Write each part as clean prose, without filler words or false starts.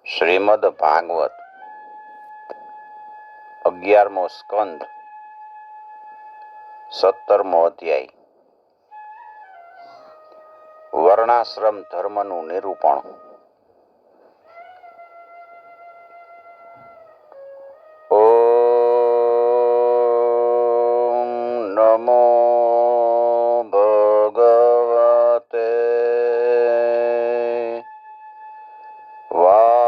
શ્રીમદ ભાગવત 11મો સ્કંદ 17મો અધ્યાય. વર્ણાશ્રમ ધર્મનું નિરૂપણ. ઓમ નમો ભગવતે વાસુદેવાય.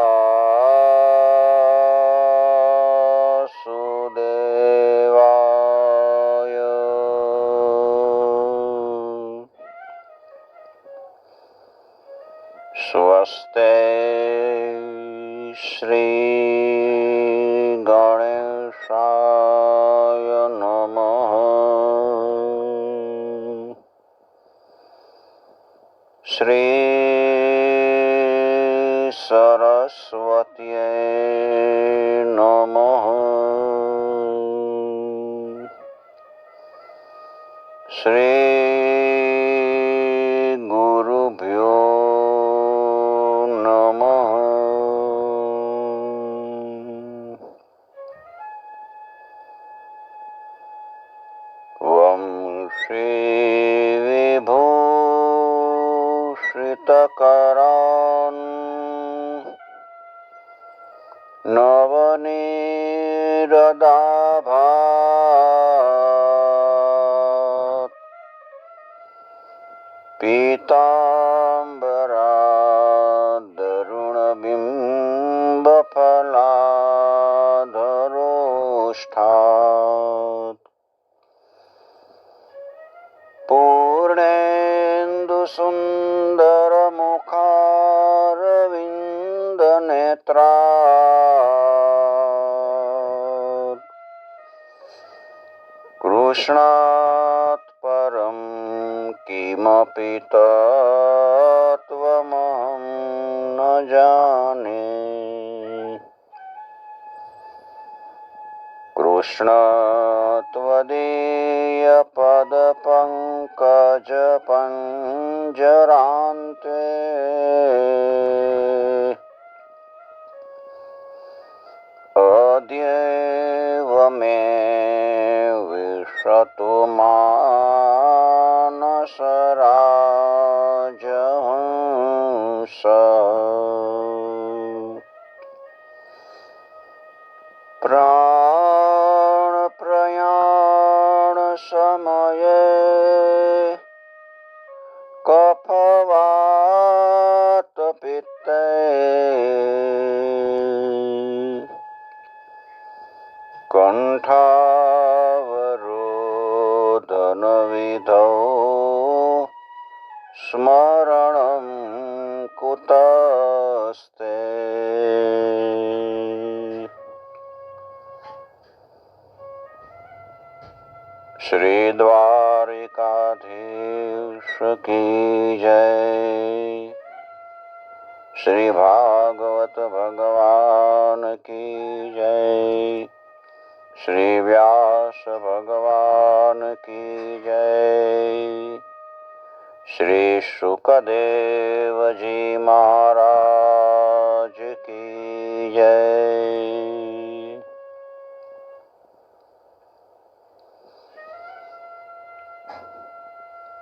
સ્વસ્તે શ્રી ગણેશાય નમઃ. શ્રી સરસ્વત્યે નમઃ. શ્રી ગુરુભ્યો નમઃ. વંશી વિભૂષિતકરાન નવનીરદાભાત પીતાંબરાદરુણબિંબફલાધરોષ્ઠાત પૂર્ણેન્દુસુંદરમુખારવિંદનેત્રાત કૃષ્ણાત પરમ કિમપિ તત્વમહં ન જાને. કૃષ્ણ ત્વદીય પદપંકજ પંજરાન્તે અદ્યૈવ મે વિશતુ માનસરાજહંસ. પ્રાણ પ્રયાણ સમયે કફવાત પિત્તે કંઠાવરોધન વિધૌ સ્મરણં કુતસ્તે. શ્રી દ્વારિકાધીશ કી જય. શ્રી ભાગવત ભગવાન કી જય. શ્રી વ્યાસ ભગવાન કી જય. શ્રી શુકદેવજી મહારાજ કી જય.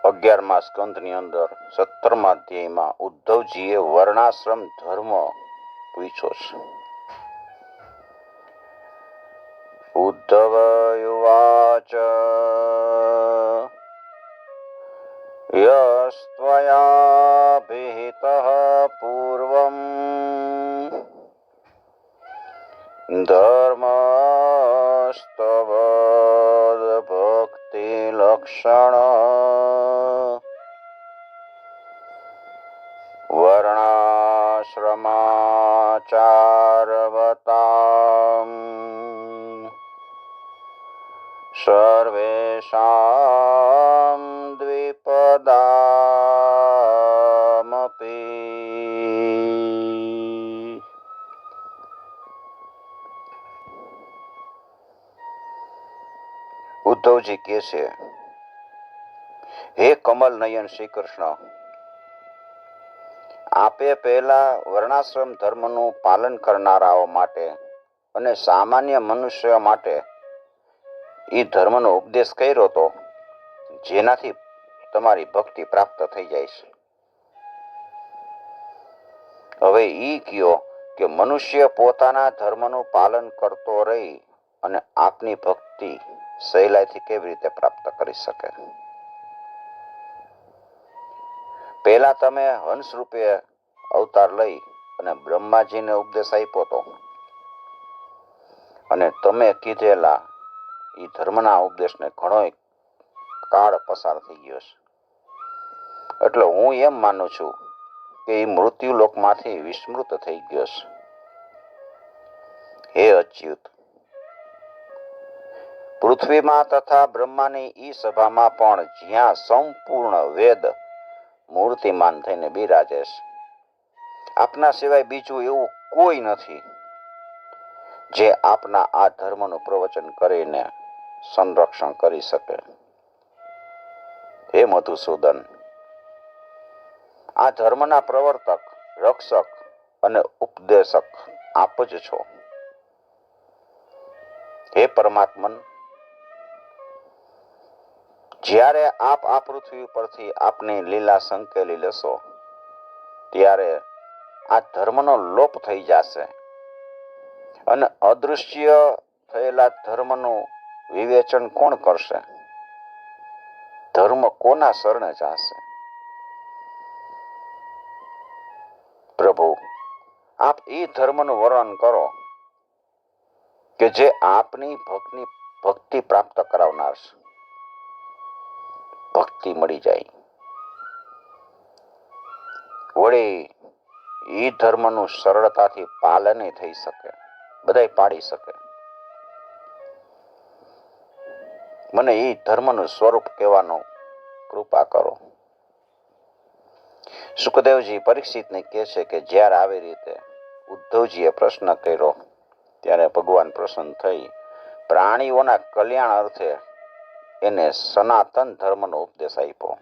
11મા સ્કંદની અંદર 17મા અધ્યાયમાં ઉદ્ધવજીએ વર્ણાશ્રમ ધર્મ પૂછ્યો છે. ઉદ્ધવ યુવાચ યસ્ત્વયા પૂર્વં ધર્મસ્તવ ભક્તિ લક્ષણ વર્ણાશ્રમાચારવતામ સર્વેષાં દ્વિપદામપી. ઉદ્ધવજી કહે છે, હે કમલ નયન શ્રી કૃષ્ણ, આપે પહેલા વર્ણાશ્રમ ધર્મનું પાલન કરનારાઓ માટે અને સામાન્ય મનુષ્યો માટે એ ધર્મનો ઉપદેશ કર્યો હતો, જેનાથી તમારી ભક્તિ પ્રાપ્ત થઈ જાય છે. હવે ઈ કયો કે મનુષ્ય પોતાના ધર્મનું પાલન કરતો રહી અને આપની ભક્તિ સહેલાઈથી કેવી રીતે પ્રાપ્ત કરી શકે? પહેલા તમે હંસ રૂપે અવતાર લઈ અને બ્રહ્માજીને ઉપદેશ આપ્યો હતો, અને તમે કીધેલા એ ધર્મના ઉપદેશને ઘણો કાળ પસાર થઈ ગયો છે. એટલે હું એમ માનું છું કે એ મૃત્યુલોકમાંથી વિસ્મૃત થઈ ગયો છે. હે અચ્યુત, પૃથ્વીમાં તથા બ્રહ્માની ઈ સભામાં પણ જ્યાં સંપૂર્ણ વેદ મૂર્તિમાન થઈને બિરાજે છે, આપના સિવાય બીજું એવું કોઈ નથી જે આપના આ ધર્મનું પ્રવચન કરીને સંરક્ષણ કરી શકે. હે મધુસૂદન, આ ધર્મના પ્રવર્તક, રક્ષક અને ઉપદેશક આપ જ છો. હે પરમાત્મન, જ્યારે આપ આ પૃથ્વી પરથી આપની લીલા સંકેલી લેશો, ત્યારે આ ધર્મનો લોપ થઈ જશે અને અદૃશ્ય થયેલા ધર્મનું વિવેચન કોણ કરશે? ધર્મ કોના શરણે જશે? પ્રભુ, આપ એ ધર્મનું વર્ણન કરો કે જે આપની ભક્તિ પ્રાપ્ત કરાવનાર છે. ભક્તિ મળી જાય, વળી ઈ ધર્મનું સરળતાથી પાલન થઈ શકે, બધાય પાડી શકે. મને ઈ ધર્મનું સ્વરૂપ કહેવાનો કૃપા કરો. સુખદેવજી પરીક્ષિતને કહે છે કે જ્યારે આવી રીતે ઉદ્ધવજીએ પ્રશ્ન કર્યો ત્યારે ભગવાન પ્રસન્ન થઈ પ્રાણીઓના કલ્યાણ અર્થે એને સનાતન ધર્મનો ઉપદેશ આપ્યો.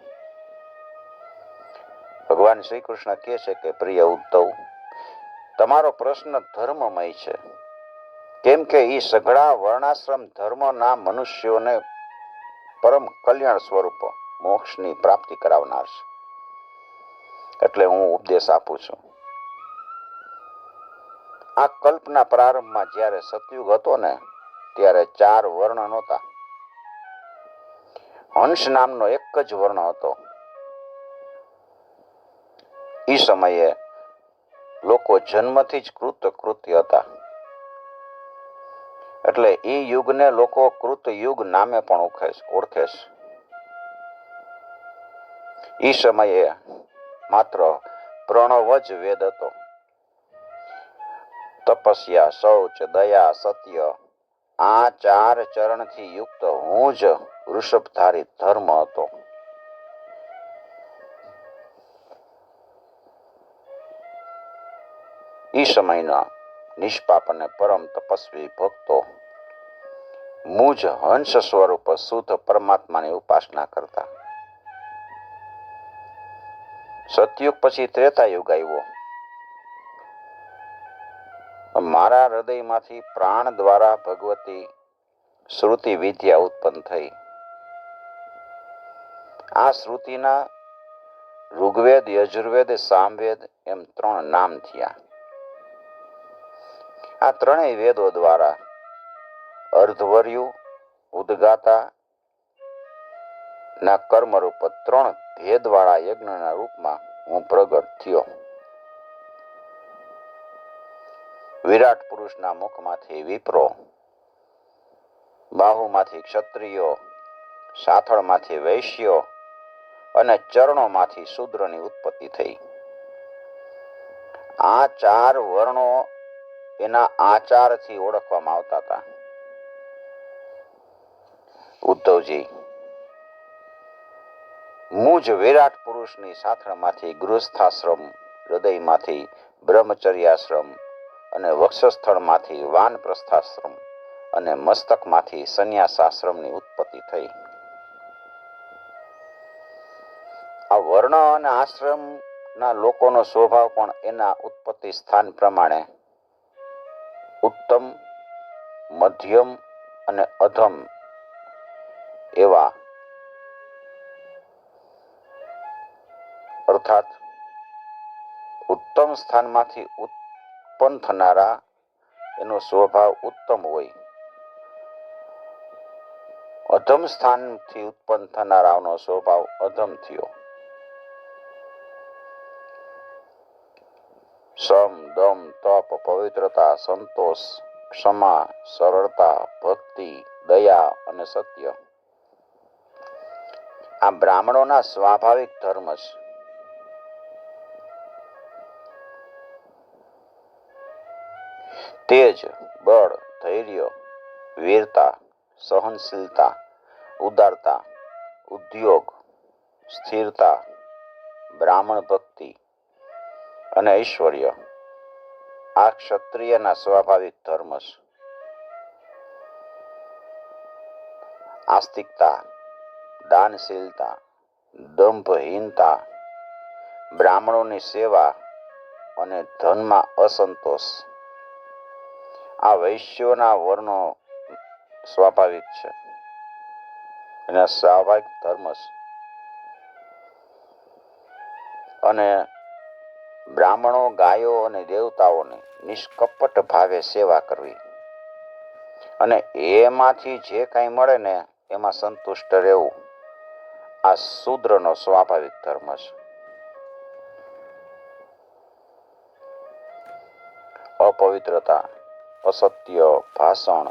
ભગવાન શ્રી કૃષ્ણ કહે છે કે પ્રિય ઉદ્ધવ, તમારો પ્રશ્ન ધર્મમય છે, કેમ કે એ સઘળા વર્ણાશ્રમ ધર્મના મનુષ્યોને પરમ કલ્યાણ સ્વરૂપ મોક્ષની પ્રાપ્તિ કરાવનાર છે. એટલે હું ઉપદેશ આપું છું. આ કલ્પના પ્રારંભમાં જ્યારે સતયુગ હતો ને, ત્યારે 4 વર્ણ નહોતા. હંસ નામનો એક જ વર્ણ હતો. એ સમયે લોકો જન્મથી જ કૃતકૃત્ય હતા. એટલે એ યુગને લોકો કૃતયુગ નામે પણ ઓળખે છે. એ સમયે માત્ર પ્રણવ જ વેદ હતો. તપસ્યા, શૌચ, દયા, સત્ય, આ 4 ચરણથી યુક્ત હું જ વૃષભધારી ધર્મ હતો. એ સમયના નિષ્પાપ અને પરમ તપસ્વી ભક્તો મુજ હંસ સ્વરૂપ શુદ્ધ પરમાત્માની ઉપાસના કરતા. સતયુગ પછી ત્રેતાયુગ આવ્યો. મારા હૃદયમાંથી પ્રાણ દ્વારા ભગવતી શ્રુતિ વિદ્યા ઉત્પન્ન થઈ. આ શ્રુતિના ઋગ્વેદ, યજુર્વેદ, સામવેદ એમ 3 નામ થયા. આ 3 વેદો દ્વારા અર્ધવર્યુ, ઉદગાતા ના કર્મરૂપ 3 ભેદવાળા યજ્ઞના રૂપમાં હું પ્રગટ થયો. વિરાટ પુરુષના મુખમાંથી વિપ્રો, બાહુમાંથી ક્ષત્રિયો, સાથળમાંથી વૈશ્યો અને ચરણોમાંથી શૂદ્રની ઉત્પત્તિ થઈ. આ 4 વર્ણો એના આચારથી ઓળખવામાં આવતા હતા. ઉદ્ધવજી, મુજ વિરાટ પુરુષની સાથળમાંથી ગૃહસ્થાશ્રમ, હૃદયમાંથી બ્રહ્મચર્યાશ્રમ અને વક્ષસ્થળમાંથી વાનપ્રસ્થાશ્રમ અને મસ્તકમાંથી સંન્યાસાશ્રમની ઉત્પત્તિ થઈ. આ વર્ણ અને આશ્રમ ના લોકોનો સ્વભાવ પણ એના ઉત્પત્તિ સ્થાન પ્રમાણે ઉત્તમ, મધ્યમ અને અધમ એવા, અર્થાત ઉત્તમ સ્થાનમાંથી ઉત્પન્ન થનારા એનો સ્વભાવ ઉત્તમ હોય, અધમ સ્થાનથી ઉત્પન્ન થનારાનો સ્વભાવ અધમ થયો. સમ, દમ, તપ, પવિત્રતા, સંતોષ, ક્ષમા, સરળતા, ભક્તિ, દયા અને સત્ય આ બ્રાહ્મણોના સ્વાભાવિક ધર્મ છે. તેજ, બળ, ધૈર્ય, વીરતા, સહનશીલતા, ઉદારતા, ઉદ્યોગ, સ્થિરતા, બ્રાહ્મણ ભક્તિ અને ઐશ્વર્ય આ ક્ષત્રિયના સ્વાભાવિક ધર્મ છે. આસ્તિકતા, દાનશીલતા, દંભહીનતા, બ્રાહ્મણોની સેવા અને ધનમાં અસંતોષ આ વૈશ્યોના વર્ણો સ્વાભાવિક છે, એના સ્વાભાવિક ધર્મ છે. અને બ્રાહ્મણો ગાયો અને દેવતાઓની નિષ્કપટ ભાવે સેવા કરવી અને એમાંથી જે કાંઈ મળે ને એમાં સંતુષ્ટ રહેવું આ શૂદ્રનો સ્વાભાવિક ધર્મ છે. અપવિત્રતા, અસત્ય ભાષણ,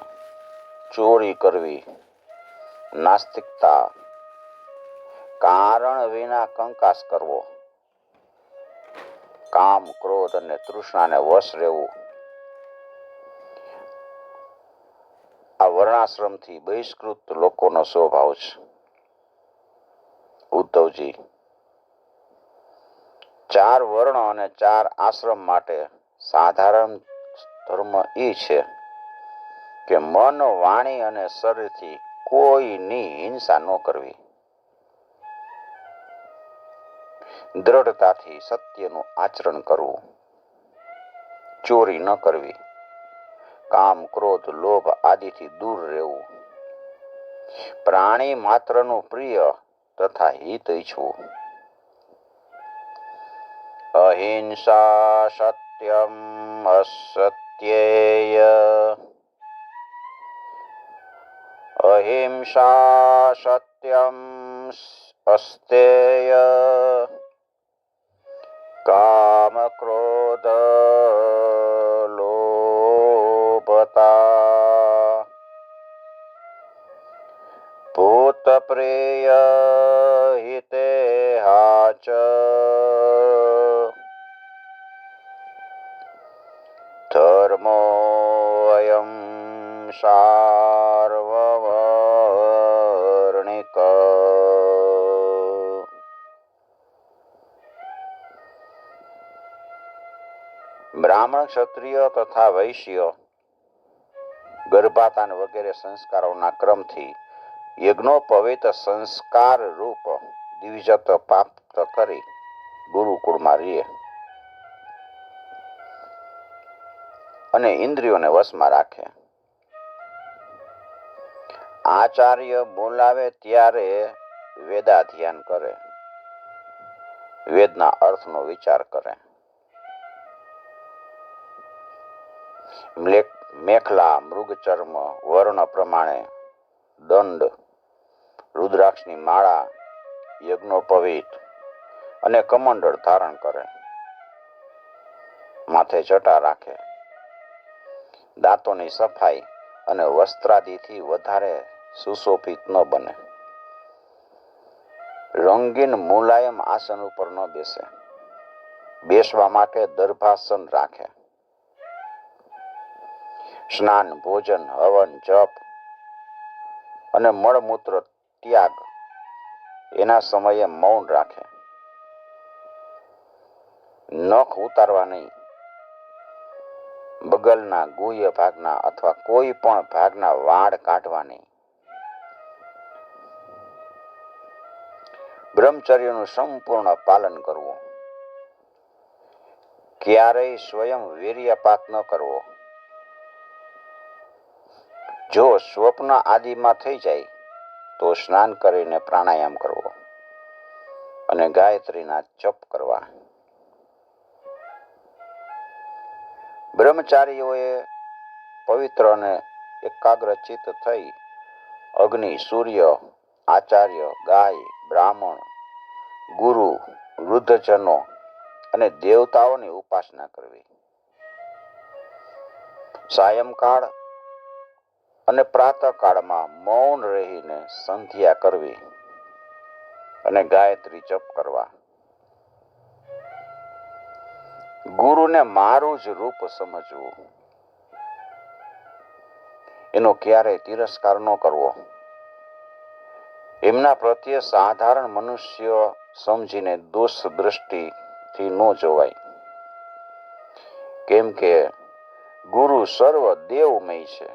ચોરી કરવી, નાસ્તિકતા, કારણ વિના કંકાસ કરવો, કામ, ક્રોધ અને તૃષ્ણાને વશ રહેવું આ વર્ણાશ્રમથી બહિષ્કૃત લોકોનો સ્વભાવ છે. ઉદ્ધવજી, 4 વર્ણ અને 4 આશ્રમ માટે સાધારણ ધર્મ એ છે કે મન, વાણી અને શરીરથી કોઈની હિંસા ન કરવી, દ્રઢતાથી સત્યનું આચરણ કરવું, ચોરી ન કરવી, કામ, ક્રોધ, લોભ આદિથી દૂર રહેવું, પ્રાણી માત્રનું પ્રિય તથા હિત ઈચ્છવું, અહિંસા, સત્યમ, અસત્યેય, અહિંસા, સત્યમ, અસ્તેય, કામ, ક્રોધ, લોભતા, ભૂત પ્રિય, હિતેહાચ, ધર્મો અયં સાર્વવર્ણિક. બ્રાહ્મણ, ક્ષત્રિય તથા વૈશ્ય ગર્ભાધાન વગેરે સંસ્કારોના ક્રમથી યજ્ઞોપવિત સંસ્કાર રૂપ દ્વિજત પ્રાપ્ત કરી ગુરુકુળમાં રહે અને ઇન્દ્રિયોને વશમાં રાખે. આચાર્ય બોલાવે ત્યારે વેદાધ્યાન કરે, વેદના અર્થનો વિચાર કરે, મેખલા, મૃગચર્મ, વર્ણ પ્રમાણે દંડ, રુદ્રાક્ષની માળા, યજ્ઞોપવિત અને કમંડળ ધારણ કરે, માથે જટા રાખે, દાંતોની સફાઈ અને વસ્ત્રાદિથી વધારે સુશોભિત ન બને, રંગીન મુલાયમ આસન ઉપર ન બેસે, બેસવા માટે દર્ભાસન રાખે, સ્નાન, ભોજન, હવન, જપ અને મળમૂત્ર ત્યાગ એના સમયે મૌન રાખે, નખ ઉતારવા નહીં, બગલના, ગુહ્ય ભાગના અથવા કોઈ પણ ભાગના વાળ કાઢવા નહીં, બ્રહ્મચર્યનું સંપૂર્ણ પાલન કરવું, ક્યારેય સ્વયં વીર્યપાત ન કરવો. જો સ્વપ્ન આદિમાં થઈ જાય તો સ્નાન કરીને પ્રાણાયામ કરવો અને ગાયત્રીના જપ કરવા. બ્રહ્મચારીઓએ પવિત્ર અને એકાગ્રચિત્ત થઈ અગ્નિ, સૂર્ય, આચાર્ય, ગાય, બ્રાહ્મણ, ગુરુ, વૃદ્ધજનો અને દેવતાઓની ઉપાસના કરવી. સાયંકાળ અને પ્રાતઃકાળમાં મૌન રહીને સંધ્યા કરવી અને ગાયત્રી જપ કરવા. ગુરુને મારું જ રૂપ સમજવું, એનો ક્યારેય તિરસ્કાર ન કરવો. એમના પ્રત્યે સાધારણ મનુષ્ય સમજીને દોષ દ્રષ્ટિથી ન જોવાય, કેમ કે ગુરુ સર્વ દેવમય છે.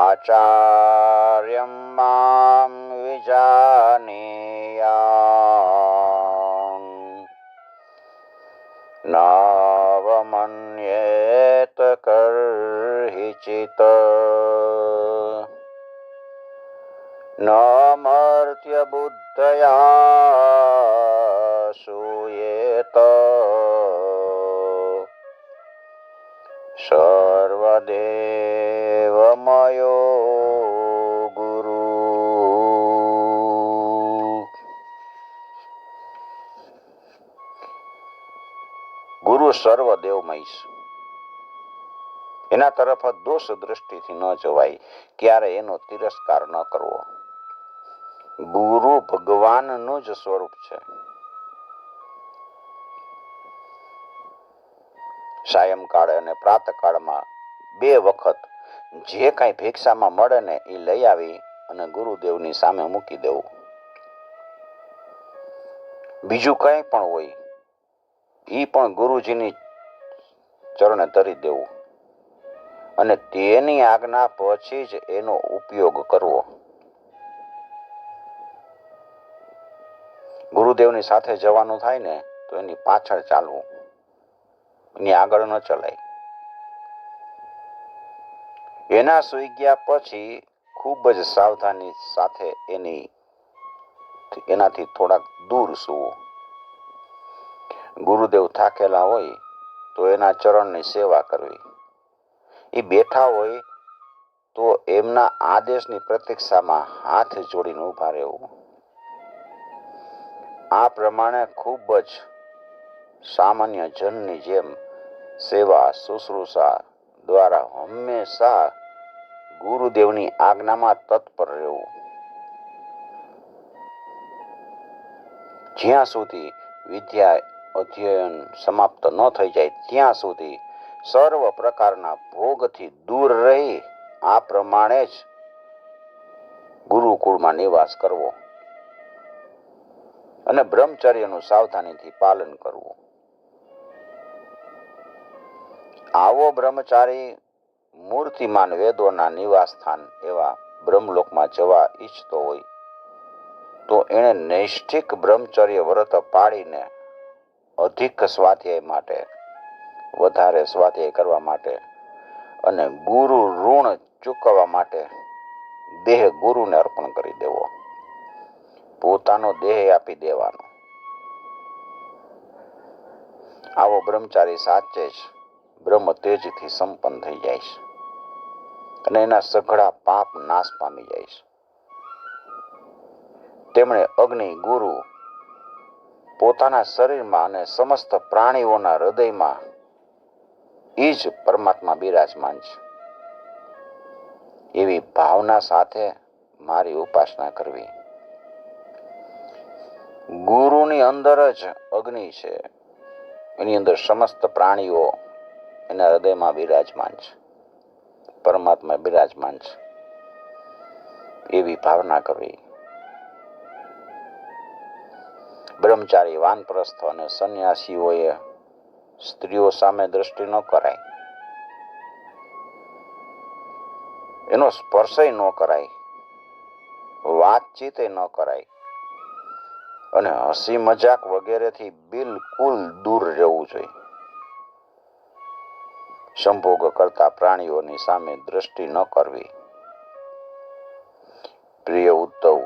આચાર્યમ મામ વિજાનીયામ નાવમન્યેત કર્હિચિત નમર્ત્ય બુદ્ધયા સૂયેત સર્વદેવમયો ગુરુ. ગુરુ સર્વદેવમય છે. એના તરફ દોષ દ્રષ્ટિથી ન જોવાય, ક્યારે એનો તિરસ્કાર ન કરવો. ગુરુ ભગવાનનું જ સ્વરૂપ છે. સાયંકાળે અને પ્રાતઃકાળમાં 2 વખત જે કાંઈ ભિક્ષામાં મળે ને એ લઈ આવી અને ગુરુદેવની સામે મૂકી દેવું. બીજું કંઈ પણ હોય એ પણ ગુરુજીની ચરણે ધરી દેવું અને તેની આજ્ઞા પછી જ એનો ઉપયોગ કરવો. ગુરુદેવની સાથે જવાનું થાય ને તો એની પાછળ ચાલવું, એની આગળ ન ચલાય. એના સૂઈ ગયા પછી ખૂબ જ સાવધાની સાથે એનાથી થોડાક દૂર સૂવું. ગુરુદેવ થાકેલા હોય તો એના ચરણની સેવા કરવી. એ બેઠા હોય તો એમના આદેશની પ્રતીક્ષામાં હાથ જોડીને ઊભા રહેવું. આ પ્રમાણે ખૂબ જ સામાન્ય જનની જેમ સેવા શુશ્રૂષા દ્વારા હંમેશા ગુરુદેવની આજ્ઞામાં તત્પર રહેવું. જ્યાં સુધી વિદ્યા અધ્યયન સમાપ્ત ન થઈ જાય ત્યાં સુધી સર્વ પ્રકારના ભોગથી દૂર રહી આ પ્રમાણે જ ગુરુકુળમાં નિવાસ કરવો અને બ્રહ્મચર્યનું સાવધાનીથી પાલન કરવું. આવો બ્રહ્મચારી મૂર્તિમાન વેદોના નિવાસ સ્થાન એવા બ્રહ્મલોકમાં જવા ઈચ્છતો હોય તો એણે નૈષ્ઠિક બ્રહ્મચર્ય વ્રત પાડીને અધિક સ્વાધ્યાય માટે, વધારે સ્વાધ્યાય કરવા માટે અને ગુરુ ઋણ ચૂકવવા માટે દેહ ગુરુને અર્પણ કરી દેવો, પોતાનો દેહ આપી દેવાનો. આવો બ્રહ્મચારી સાચે જ બ્રહ્મ તેજથી સંપન્ન થઈ જાય છે અને એના સઘળા પાપ નાશ પામી જાય છે. તેમણે અગ્નિ ગુરુ પોતાના શરીરમાં અને સમસ્ત પ્રાણીઓના હૃદયમાં એ જ પરમાત્મા બિરાજમાન છે એવી ભાવના સાથે મારી ઉપાસના કરવી. ગુરુની અંદર જ અગ્નિ છે, એની અંદર સમસ્ત પ્રાણીઓ એના હૃદયમાં બિરાજમાન છે, પરમાત્મા બિરાજમાન છે એવી ભાવના કરવી. બ્રહ્મચારી, વાનપ્રસ્થ અને સંન્યાસીઓએ સ્ત્રીઓ સામે દ્રષ્ટિ ન કરાય, એનો સ્પર્શય ન કરાય, વાતચીત ન કરાય, અને હસી મજાક વગેરેથી બિલકુલ દૂર રહેવું જોઈએ. સંભોગ કરતા પ્રાણીઓની સામે દ્રષ્ટિ ન કરવી. પ્રિય ઉદ્ધવ,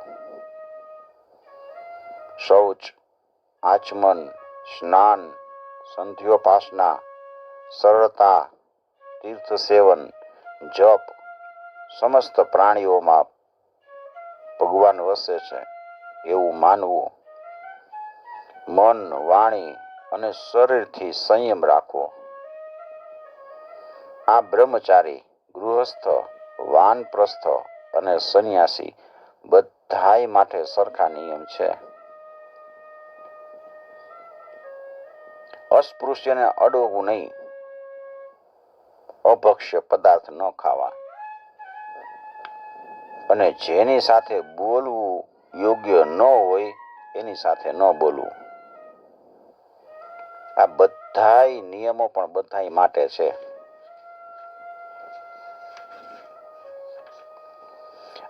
શૌચ, આચમન, સ્નાન, સંધ્યોપાસના, સરળતા, તીર્થ સેવન, જપ, સમસ્ત પ્રાણીઓમાં ભગવાન વસે છે એવું માનવું. મન, વાણી અને શરીરથી સંયમ રાખવો. આ બ્રહ્મચારી, ગૃહસ્થ, વાનપ્રસ્થ અને સંન્યાસી બધાય માટે સરખા નિયમ છે. અસ્પૃશ્યને અડવવું નહીં. અભક્ષ્ય પદાર્થ ન ખાવા. અને જેની સાથે બોલવું યોગ્ય ન હોય એની સાથે ન બોલવું. આ બધાય નિયમો પણ બધાય માટે છે.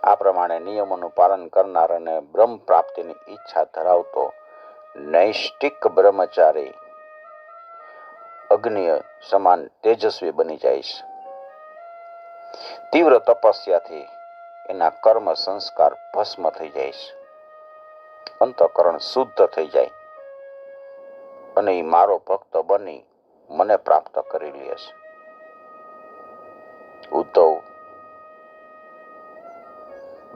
આ પ્રમાણે નિયમોનું પાલન કરનાર અને બ્રહ્મ પ્રાપ્તિની ઈચ્છા ધરાવતો નૈષ્ટિક બ્રહ્મચારી અગ્નિ સમાન તેજસ્વી બની જાય છે. તીવ્ર તપસ્યાથી એના કર્મ સંસ્કાર ભસ્મ થઈ જાય છે. અંતઃકરણ શુદ્ધ થઈ જાય અને એ મારો ભક્ત બની મને પ્રાપ્ત કરી લે છે. ઉદ્ધવ,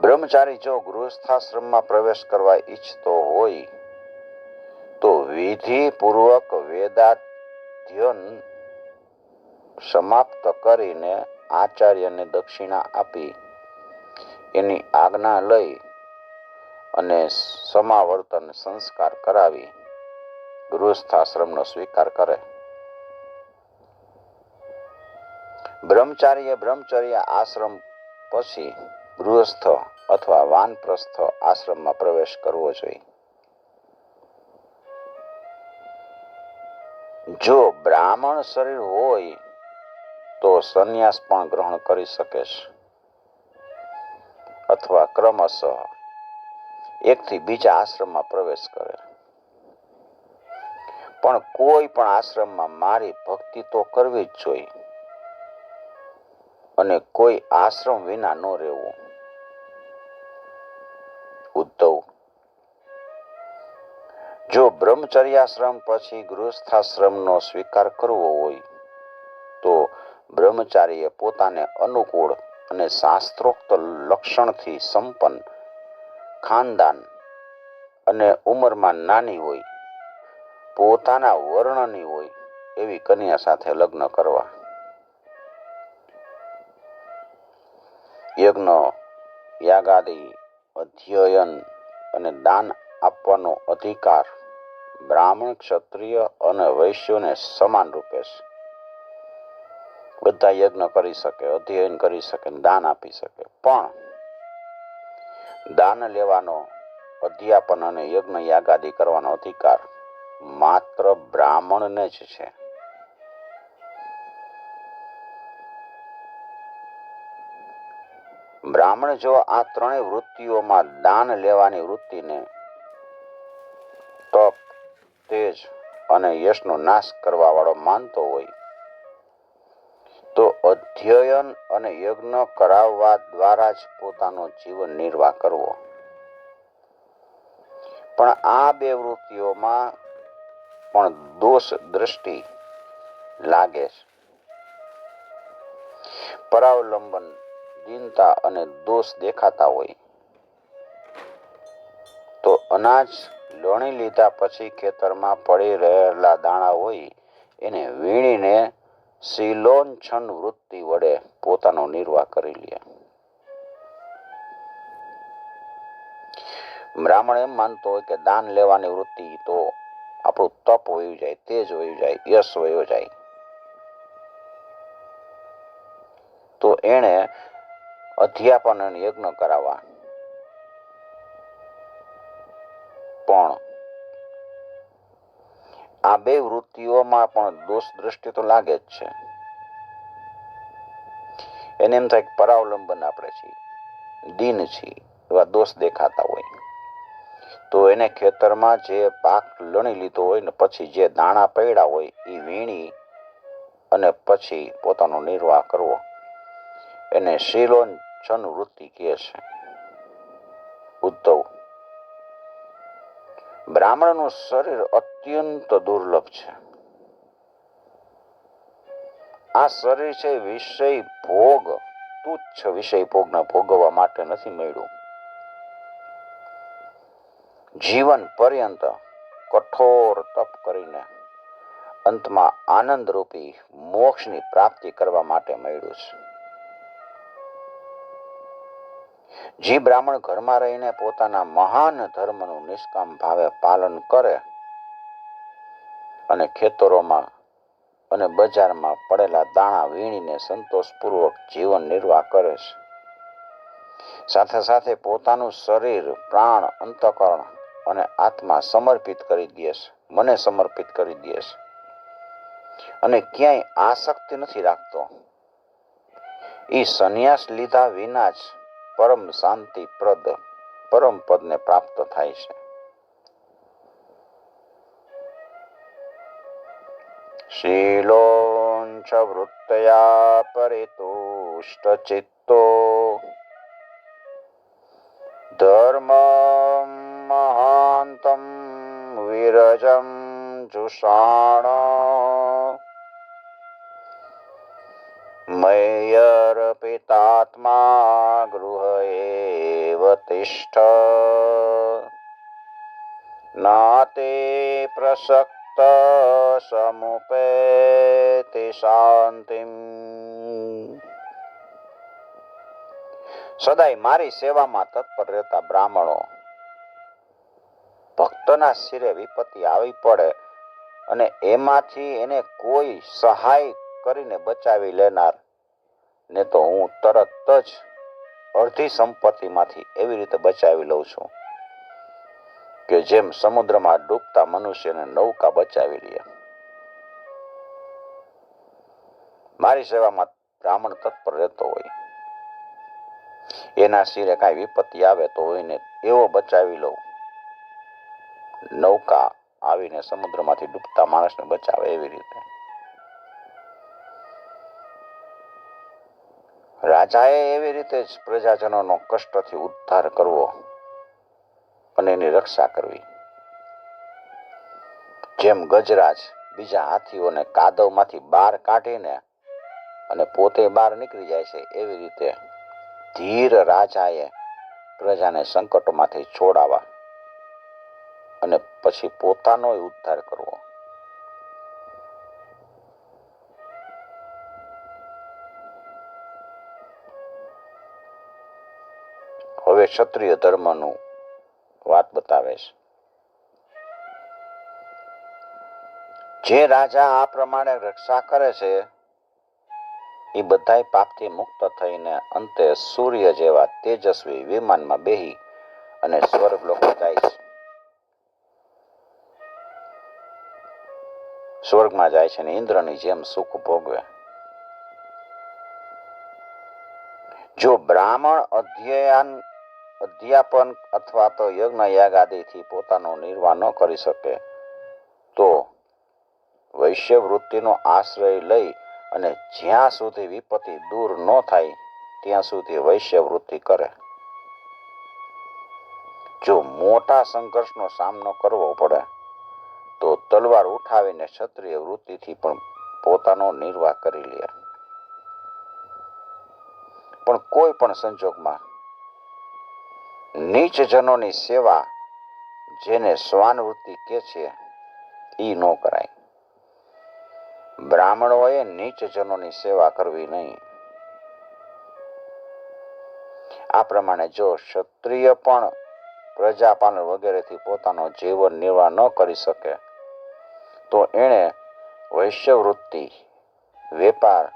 બ્રહ્મચારી જો ગૃહસ્થાશ્રમમાં પ્રવેશ કરવા ઈચ્છતો હોય તો વિધિપૂર્વક વેદાધ્યન સમાપ્ત કરીને આચાર્યને દક્ષિણા આપી એની આજ્ઞા લઈ અને સમાવર્તન સંસ્કાર કરાવી ગૃહસ્થાશ્રમનો સ્વીકાર કરે. બ્રહ્મચારીએ બ્રહ્મચર્ય આશ્રમ પછી ગૃહસ્થ અથવા વાનપ્રસ્થ આશ્રમમાં પ્રવેશ કરવો જોઈએ. જો બ્રાહ્મણ શરીર હોય તો સંન્યાસ પણ ગ્રહણ કરી શકે છે અથવા ક્રમશઃ એકથી બીજા આશ્રમમાં પ્રવેશ કરે. પણ કોઈ પણ આશ્રમમાં મારી ભક્તિ તો કરવી જ જોઈએ અને કોઈ આશ્રમ વિના ન રહેવું. ઉદ્ધવ, જો બ્રહ્મચર્યાશ્રમ પછી ગૃહસ્થાશ્રમનો સ્વીકાર કરવો હોય તો બ્રહ્મચારીએ પોતાને અનુકૂળ અને શાસ્ત્રોક્ત લક્ષણથી સંપન્ન, ખાનદાન અને ઉંમરમાં નાની હોય, પોતાના વર્ણની હોય એવી કન્યા સાથે લગ્ન કરવા. યજ્ઞ, યાગાદિ, અધ્યયન અને દાન આપવાનો અધિકાર બ્રાહ્મણ, ક્ષત્રિય અને વૈશ્યોને સમાન રૂપે છે. બધા યજ્ઞ કરી શકે, અધ્યયન કરી શકે, દાન આપી શકે, પણ દાન લેવાનો, અધ્યાપન અને યજ્ઞ યાગાદિ કરવાનો અધિકાર માત્ર બ્રાહ્મણને જ છે. બ્રાહ્મણ જો આ ત્રણેય વૃત્તિઓમાં દાન લેવાની વૃત્તિને તપ, તેજ અને યશનો નાશ કરવા વાળો માનતો હોય તો અધ્યયન અને યજ્ઞ કરાવવા દ્વારા જ પોતાનો જીવન નિર્વાહ કરવો. પણ આ બે વૃત્તિઓમાં પણ દોષ દ્રષ્ટિ લાગે છે. પરાવલંબન, દીનતા અને દોષ દેખાતા હોય તો અનાજ લણી લીધા પછી ખેતરમાં પડી રહેલા દાણા હોય એને વીણીને શીલોન્છન વૃત્તિ વડે પોતાનો નિર્વાહ કરી લે. બ્રાહ્મણ એમ માનતો હોય કે દાન લેવાની વૃત્તિ તો આપણું તપ વયું જાય, તેજ વયું જાય, યશ વયો જાય, તો એણે અધ્યાપન અને યજ્ઞ કરાવવા. પણ આ બે વૃત્તિઓમાં પણ દોષ દ્રષ્ટિ તો લાગે જ છે. એને એમ થાય પરાવલંબન આપણે છીએ, દીન છીએ, એવા દોષ દેખાતા હોય તો એને ખેતરમાં જે પાક લણી લીધો હોય ને પછી જે દાણા પડ્યા હોય એ વીણી અને પછી પોતાનો નિર્વાહ કરવો એને શીલોચન વૃત્તિ કહે છે. ઉદ્ધવ, બ્રાહ્મણનું શરીર અત્યંત દુર્લભ છે. આ શરીર છે વિષય ભોગ, તુચ્છ વિષય ભોગને ભોગવવા માટે નથી મળ્યું. જીવન પર્યંત કઠોર તપ કરીને અંતમાં આનંદરૂપી મોક્ષની પ્રાપ્તિ કરવા માટે મળ્યું છે. જે બ્રાહ્મણ ઘરમાં રહીને પોતાના મહાન ધર્મનું નિષ્કામ ભાવે પાલન કરે અને ખેતરોમાં અને બજારમાં પડેલા દાણા વીણીને સંતોષપૂર્વક જીવન નિર્વાહ કરે છે, સાથે સાથે પોતાનું શરીર, પ્રાણ, અંતઃકરણ અને આત્મા સમર્પિત કરી દે છે, મને સમર્પિત કરી દે છે અને ક્યાંય આસક્તિ નથી રાખતો, એ સંન્યાસ લીધા વિના જ પરમ શાંતિપ્રદ પરમ પદને પ્રાપ્ત થાય છે. શીલોંચ વૃત્તયા પરિતુષ્ટ ચિત્તો ધર્મ મહાંતમ વિરજમ જુષાણ મય્યર્પિતાત્મા ગૃહ એવ તિષ્ઠ નાતે પ્રસક્ત સમુપેતિ શાંતિમ. સદાય મારી સેવામાં તત્પર રહેતા બ્રાહ્મણો ભક્તના શિરે વિપત્તિ આવી પડે અને એમાંથી એને કોઈ સહાય કરીને બચાવી લેનાર ને તો હું તરત જ અડધી સંપત્તિમાંથી એવી રીતે બચાવી લઉં છું કે જેમ સમુદ્રમાં ડૂબતા મનુષ્યને નૌકા બચાવી લે. મારી સેવામાં બ્રાહ્મણ તત્પર રહેતો હોય, એના શિરે કાંઈ વિપત્તિ આવે તો એને એવો બચાવી લઉં, નૌકા આવીને સમુદ્રમાંથી ડૂબતા માણસને બચાવે એવી રીતે. રાજાએ એવી રીતે જ પ્રજાજનોનો કષ્ટથી ઉદ્ધાર કરવો અને એની રક્ષા કરવી. જેમ ગજરાજ બીજા હાથીઓને કાદવમાંથી બહાર કાઢીને અને પોતે બહાર નીકળી જાય છે, એવી રીતે ધીર રાજાએ પ્રજાને સંકટોમાંથી છોડાવવા અને પછી પોતાનો ઉદ્ધાર કરવો. હવે ક્ષત્રિય ધર્મનું વાત બતાવે છે. જે રાજા આ પ્રમાણે રક્ષા કરે છે એ બધાય પાપથી મુક્ત થઈને અંતે સૂર્ય જેવા તેજસ્વી વિમાનમાં બેહી અને સ્વર્ગલોક જાય છે. સ્વર્ગમાં જાય છે ને ઇન્દ્રની જેમ સુખ ભોગવે. જો બ્રાહ્મણ અધ્યાપન અથવા તો યજ્ઞ યાગાદિથી પોતાનો નિર્વાહ ન કરી શકે તો વૈશ્ય વૃત્તિનો આશ્રય લઈ અને જ્યાં સુધી વિપત્તિ દૂર ન થાય ત્યાં સુધી વૈશ્ય વૃત્તિ કરે. જો મોટા સંઘર્ષનો સામનો કરવો પડે તો તલવાર ઉઠાવીને ક્ષત્રિય વૃત્તિથી પણ પોતાનો નિર્વાહ કરી લે. પણ કોઈ પણ સંજોગમાં નીચ જનોની સેવા, જેને શ્વાન વૃત્તિ કહે છે, એ ન કરાય. બ્રાહ્મણોએ નીચ જનોની સેવા કરવી નહીં. આ પ્રમાણે જો ક્ષત્રિય પણ પ્રજાપાલન વગેરેથી પોતાનો જીવન નિર્વાહ ન કરી શકે તો એણે વૈશ્યવૃત્તિ, વેપાર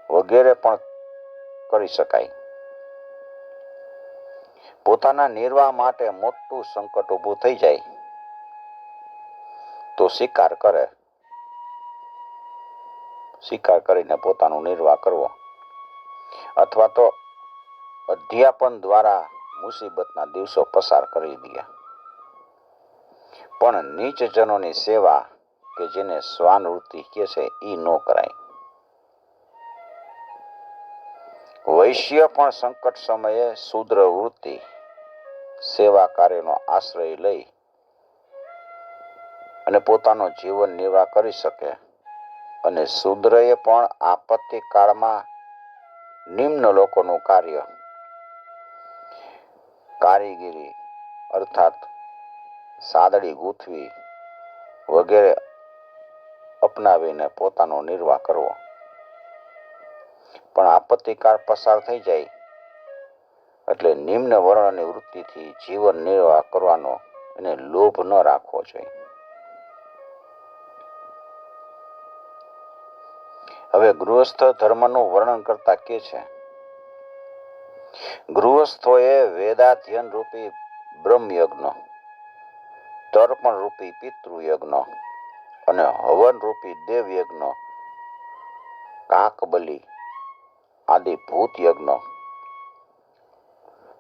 વગેરે પણ કરી શકાય. પોતાના નિર્વાહ માટે મોટું સંકટ ઊભું થઈ જાય તો શિકાર કરે. શિકાર કરીને પોતાનો નિર્વાહ કરવો અથવા તો અધ્યાપન દ્વારા મુસીબતના દિવસો પસાર કરી દીધા. પણ નીચજનોની સેવા કે જેને સ્વાનુવૃત્તિ કહે છે એ ન કરાય. વૈશ્ય પણ સંકટ સમયે શૂદ્ર વૃત્તિ સેવા કાર્યનો આશ્રય લઈ અને પોતાનો જીવન નિર્વાહ કરી શકે. અને શૂદ્રએ પણ આપત્તિ કાળમાં નિમ્ન લોકોનું કાર્ય કારીગીરી અર્થાત સાદડી ગૂંથવી વગેરે અપનાવીને પોતાનો નિર્વાહ કરવો. પણ આપત્તિકાળ પસાર થઈ જાય એટલે નિમ્ન વર્ણની વૃત્તિથી જીવન નિર્વાહ કરવાનો એને લોભ ન રાખવો જોઈએ. હવે ગૃહસ્થ ધર્મનું વર્ણન કરતા કે છે, ગૃહસ્થોએ વેદાધ્યન રૂપી બ્રહ્મયજ્ઞ, તર્પણ રૂપી પિતૃયજ્ઞ અને હવન રૂપી દેવયજ્ઞ, કાકબલી આદિ ભૂત યજ્ઞ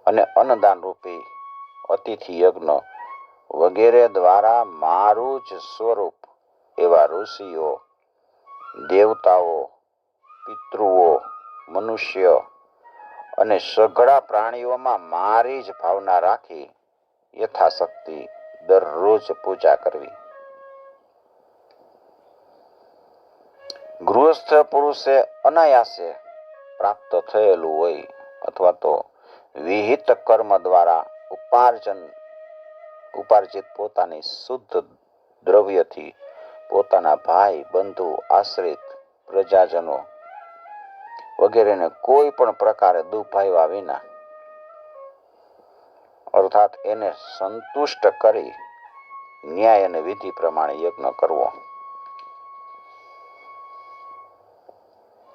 અને અન્નદાન રૂપી અતિથિ યજ્ઞ વગેરે દ્વારા મારું જ સ્વરૂપ એવા ઋષિઓ, દેવતાઓ, પિતૃઓ, મનુષ્ય અને સઘળા પ્રાણીઓમાં મારી જ ભાવના રાખી યથાશક્તિ દરરોજ પૂજા કરવી. ગૃહસ્થ પુરુષે અનાયાસે પ્રાપ્ત થયેલું હોય અથવા તો વિહિત કર્મ દ્વારા ઉપાર્જિત પોતાની શુદ્ધ દ્રવ્યથી પોતાના ભાઈ, બંધુ, આશ્રિત, પ્રજાજનો વગેરેને કોઈ પણ પ્રકારે દુભાવ્યા વિના અર્થાત એને સંતુષ્ટ કરી ન્યાય અને વિધિ પ્રમાણે યજ્ઞ કરવો.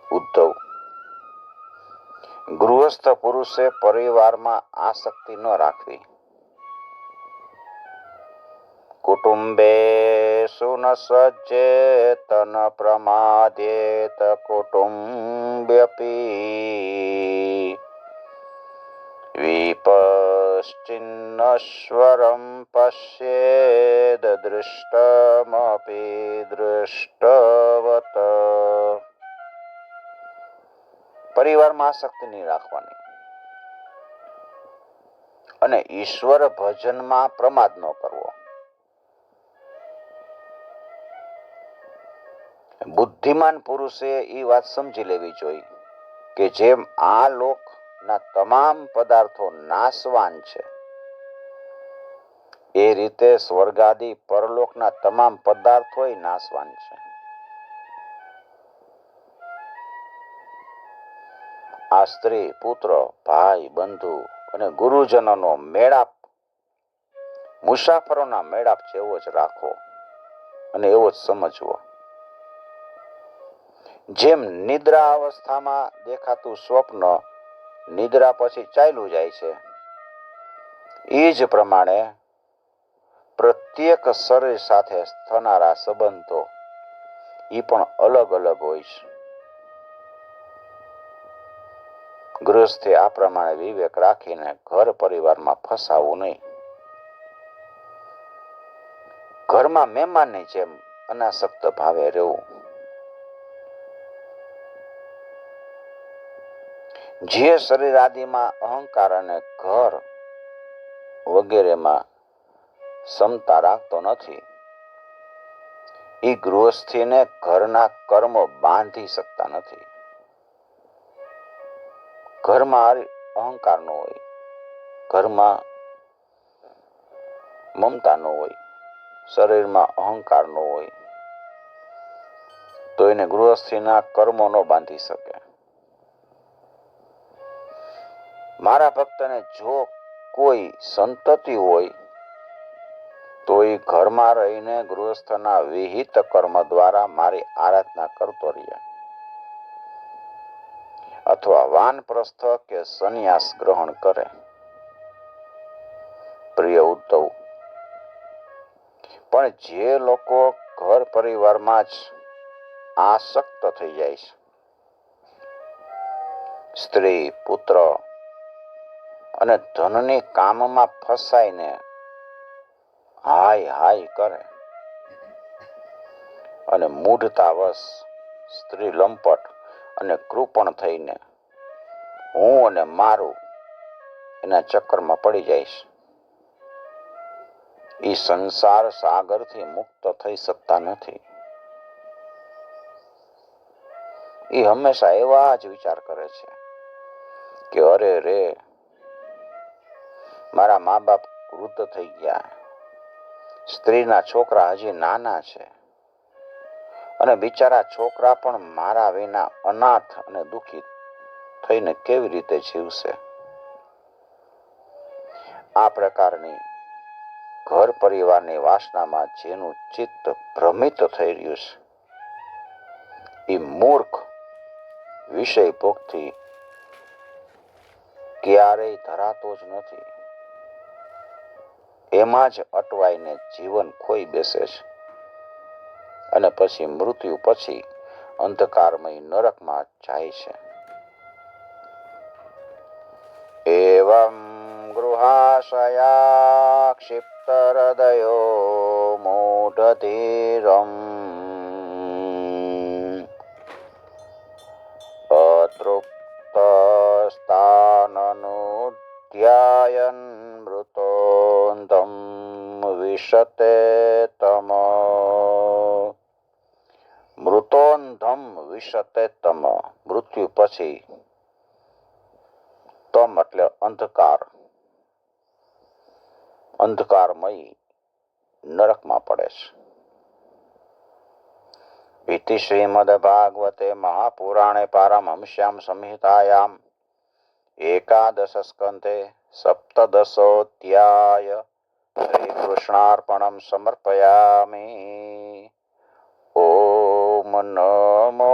ઉદ્ધવ, ગૃહસ્થ પુરુષે પરિવારમાં આસક્તિ ન રાખવી. કુટુંબેષુ ન સજ્જેત ન પ્રમાદેત કુટુંબ્યપી વિપશ્ચિન્નશ્વરં પશ્યેદ દૃષ્ટમપી દૃષ્ટવત. પરિવારમાં આસક્તિ નહીં રાખવાની અને ઈશ્વર ભજનમાં પ્રમાદ ન કરવો. બુદ્ધિમાન પુરુષે એ વાત સમજી લેવી જોઈએ કે જેમ આ લોકના તમામ પદાર્થો નાશવાન છે એ રીતે સ્વર્ગાદી પરલોકના તમામ પદાર્થો નાશવાન છે. આ સ્ત્રી, પુત્ર, ભાઈ, બંધુ અને ગુરુજનોનો મેળાપ મુસાફરોના મેળાપ જેવો જ રાખવો અને એવો જ સમજવો. જેમ નિદ્રા અવસ્થામાં દેખાતું સ્વપ્ન નિદ્રા પછી ચાલ્યું જાય છે એ જ પ્રમાણે પ્રત્યેક શરીર સાથે થનારા સંબંધો એ પણ અલગ અલગ હોય છે. ગૃહસ્થે આ પ્રમાણે વિવેક રાખીને ઘર પરિવારમાં ફસાવવું નહીં. ઘરમાં મહેમાનની જેમ અનાસક્ત ભાવે રહેવું. જે શરીર આદિમાં અહંકાર અને ઘર વગેરેમાં ક્ષમતા રાખતો નથી એ ગૃહસ્થીને ઘરના કર્મો બાંધી શકતા નથી. ઘરમાં અહંકાર ન હોય, ઘરમાં મમતા ન હોય, શરીરમાં અહંકાર ન હોય તો એને ગૃહસ્થીના કર્મો ન બાંધી શકે. મારા ભક્તને જો કોઈ સંતતિ હોય તો એ ઘરમાં રહીને ગૃહસ્થના વિહિત કર્મ દ્વારા મારી આરાધના કરતો રહે અથવા વાનપ્રસ્થ કે સંન્યાસ ગ્રહણ કરે. પ્રિય ઉદ્ધવ, પણ જે લોકો ઘર પરિવારમાં જ આસક્ત થઈ જાય છે, સ્ત્રી, પુત્ર અને ધનની કામમાં ફસાઈને હાય હાય કરે અને મૂઢતાવશ સ્ત્રી લંપટ અને કૃપણ થઈને હું અને મારું એના ચક્કરમાં પડી જઈશ. એ સંસાર સાગરથી મુક્ત થઈ શકતા નથી. એ હંમેશા એવા જ વિચાર કરે છે કે અરે રે, મારા મા બાપ વૃદ્ધ થઈ ગયા, સ્ત્રીના છોકરા હજી નાના છે અને બિચારા છોકરા પણ મારા વિના અનાથ અને દુઃખી થઈને કેવી રીતે જીવશે. આ પ્રકારની ઘર પરિવારની વાસનામાં જેનું ચિત્ત ભ્રમિત થઈ રહ્યું છે, એ મૂર્ખ વિષય ભોગથી ક્યારેય ધરાતો જ નથી. એમાં જ અટવાઈને જીવન ખોઈ બેસે છે અને પછી મૃત્યુ પછી અંધકારમય નરકમાં જાય છે. એવં ગૃહાશયા ક્ષિપ્ત હૃદયો મૂઢધીરમ અતૃપ્ત સ્થાનનુધ્યાયન મૃતોંધમ વિશતે તમ. મૃતોંધમ વિશતે તમ, મૃત્યુ પછી તમ એટલે અંધકાર, અંધકારમય નરકમાં પડે છે. ઇતિ શ્રીમદ્ભાગવતે મહાપુરાણે પારમહંસ્યામ સંહિતાયામ એકાદશ સ્કંધે સપ્તદશોધ્યાય શ્રીકૃષ્ણાર્પણમ સમર્પયામિ. ઓમ નમો